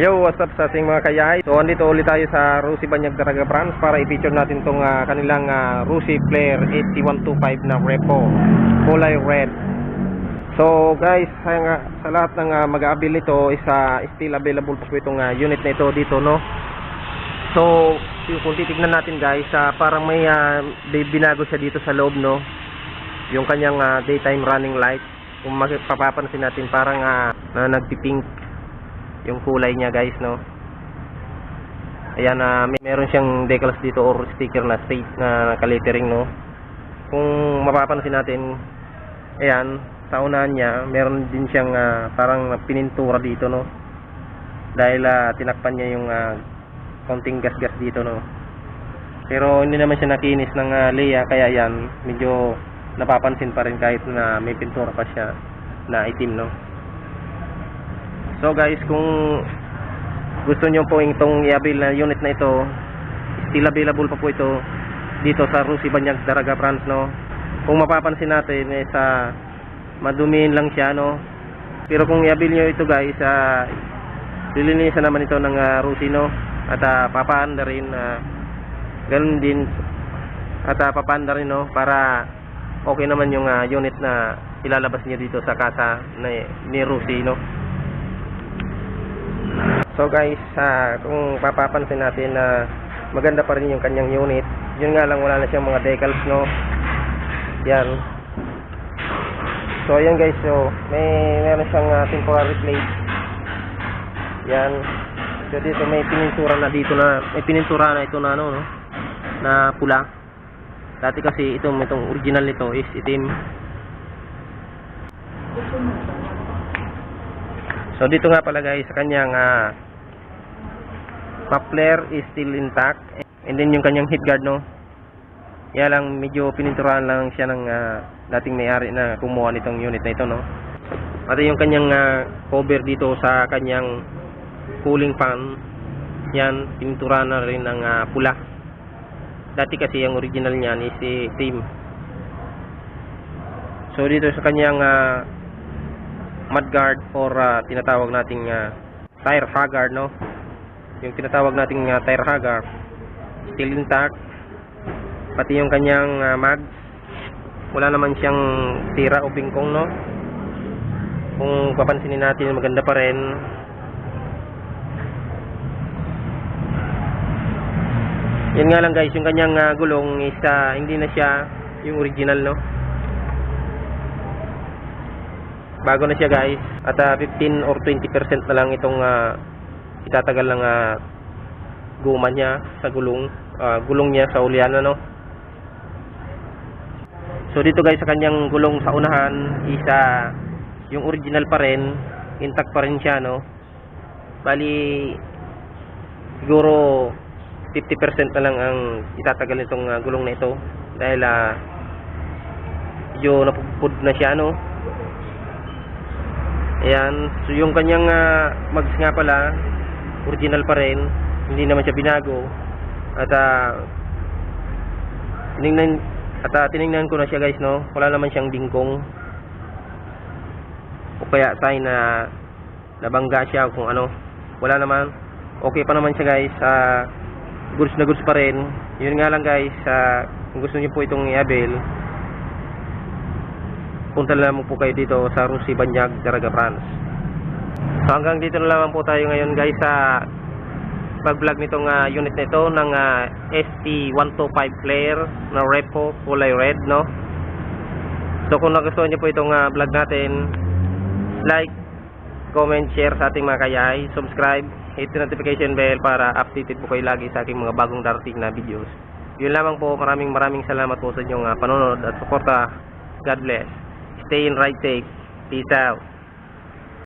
Yo, what's up sa ating mga kayay? So, andito ulit tayo sa Rusi Banyag Daraga Brands para i-feature natin itong kanilang Rusi Flare 8125 na repo, kulay red. So, guys, sa lahat ng mag-aabil nito is still available po itong unit na ito dito, no? So, kung titignan natin, guys, parang may binago siya dito sa loob, no? Yung kanyang daytime running light. Kung mapapansin natin, parang nagpipink yung kulay niya, guys, no. Ayan, meron siyang decals dito or sticker na state na naka-lettering, no. Kung mapapansin natin, ayan, sa unahan niya meron din siyang parang pinintura dito, no, dahil tinakpan niya yung konting gas-gas dito, no. Pero hindi naman siya nakinis ng Leia, kaya yan medyo napapansin pa rin kahit na may pintura pa siya na itim, no. So guys, kung gusto nyo po itong i-avail na unit na ito, still available pa po ito dito sa Rusi Banyag Daraga Brands, no. Kung mapapansin natin madumiin lang siya, no. Pero kung i-avail nyo ito, guys, lilinisan naman ito ng Rusi, no. At papaanda rin, ganun din, at papaanda rin, no, para okay naman yung unit na ilalabas niya dito sa kasa ni Rusi, no. So guys, kung papapansin natin maganda pa rin yung kanyang unit. Yun nga lang, wala na siyang mga decals, no. Yan. So ayan, guys, so meron siyang temporary plate. Yan. So dito may pinintura na dito may pinintura na ito na no, na pula. Dati kasi itong original nito is itim. So dito nga pala, guys, sa kanyang muffler is still intact, and then yung kanyang head guard, no. Kaya lang medyo pininturahan lang siya ng dating may-ari na kumuha nitong unit na ito, no. Pati yung kanyang cover dito sa kanyang cooling fan, yan pininturahan na rin ng pula. Dati kasi yung original niyan is itim. So dito sa kanyang mudguard or tinatawag nating tire hugger, no. Yung tinatawag nating tire hugger still intact. Pati yung kanyang mags, wala naman siyang tira o bingkong, no. Kung papansinin natin, maganda pa rin. Yan nga lang, guys, yung kanyang gulong is hindi na siya yung original, no. Bago na siya, guys, at 15 or 20% na lang itong itatagal ng guma niya sa gulong niya sa uliana, no. So dito, guys, sa kanyang gulong sa unahan is yung original pa rin, intact pa rin siya, no. Bali siguro 50% na lang ang itatagal nitong gulong na ito dahil medyo napupud na siya, no. Ayan, so yung kanyang mags nga pala, original pa rin, hindi naman siya binago. At tinignan ko na siya, guys, no. Wala naman siyang bingkong o kaya sign na nabangga siya kung ano. Wala naman, okay pa naman siya, guys. Goods na goods pa rin. Yun nga lang, guys, kung gusto niyo po itong i-avail, punta lamang po kayo dito sa Rusi Banyag Daraga Brands. So hanggang dito na lamang po tayo ngayon, guys, sa pag-vlog nitong unit na ito ng ST125 Flare na repo kulay red, no. So kung nagustuhan niyo po itong vlog natin, like, comment, share sa ating mga kayay, subscribe, hit the notification bell para updated po kayo lagi sa aking mga bagong darating na videos. Yun lamang po, maraming salamat po sa inyong panonood at suporta. God bless. Stay in right safe. Peace out.